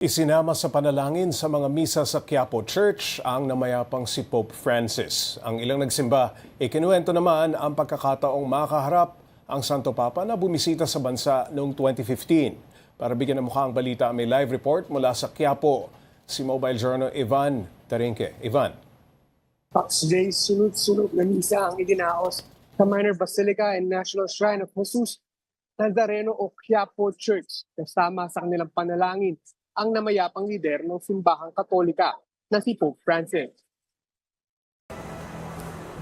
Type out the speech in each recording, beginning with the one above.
Isinama sa panalangin sa mga misa sa Quiapo Church ang namayapang si Pope Francis. Ang ilang nagsimba, ikinuwento naman ang pagkakataong makaharap ang Santo Papa na bumisita sa bansa noong 2015. Para bigyan ng mukha ang balita, may live report mula sa Quiapo. Si Mobile Journal Ivan Tarinque. Ivan. Fox J, sunod-sunod na misa ang idinaos sa Minor Basilica and National Shrine of Jesus Nazareno o Quiapo Church kasama sa kanilang panalangin ang namayapang lider ng simbahang Katolika na si Pope Francis.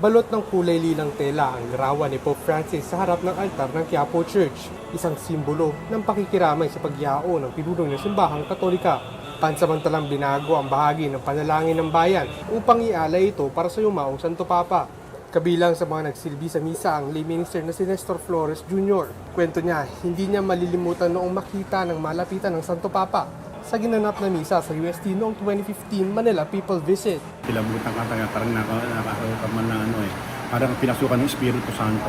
Balot ng kulay lilang tela ang larawan ni Pope Francis sa harap ng altar ng Quiapo Church, isang simbolo ng pakikiramay sa pagyao ng pinuno ng simbahang Katolika. Pansamantalang binago ang bahagi ng panalangin ng bayan upang ialay ito para sa yumaong Santo Papa. Kabilang sa mga nagsilbi sa misa ang lay minister na si Nestor Flores Jr. Kwento niya, hindi niya malilimutan noong makita ng malapitan ng Santo Papa sa ginanap na misa sa UST noong 2015 Manila People Visit. Pilabutan ka tayo, parang nakakaroon man na parang pinasukan ng Espiritu Santo.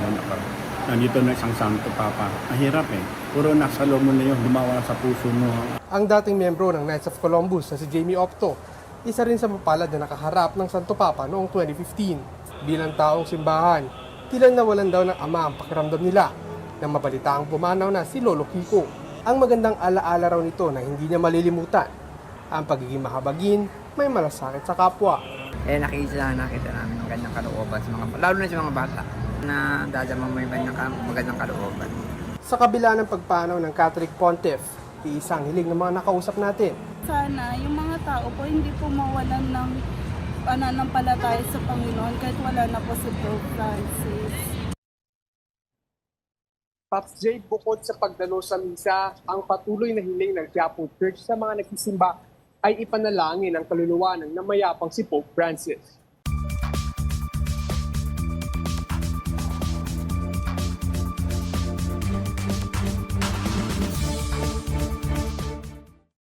Nandito na isang Santo Papa. Ang hirap Puro nasa loob mo na yun, lumawa sa puso mo. Ang dating miyembro ng Knights of Columbus na si Jamie Opto, isa rin sa mapalad na nakaharap ng Santo Papa noong 2015. Bilang taong simbahan, tila nawalan daw ng ama ang pakiramdam nila nang mabalitaang pumanaw na si Lolo Kiko. Ang magandang alaala raw nito na hindi niya malilimutan, ang pagiging mahabagin, may malasakit sa kapwa. Nakita namin ng ganyang kalooban sa mga, lalo na sa mga bata, na dadama mo yung magandang kalooban. Sa kabila ng pagpanaw ng Catholic Pontiff, iisang hiling ng mga nakausap natin. Sana yung mga tao po hindi po mawalan ng pananampalataya sa Panginoon kahit wala na po si Pope Francis. Pops J, bukod sa pagdalo sa misa, ang patuloy na hiling ng Quiapo Church sa mga nagsisimba ay ipanalangin ang kaluluwa ng namayapang si Pope Francis.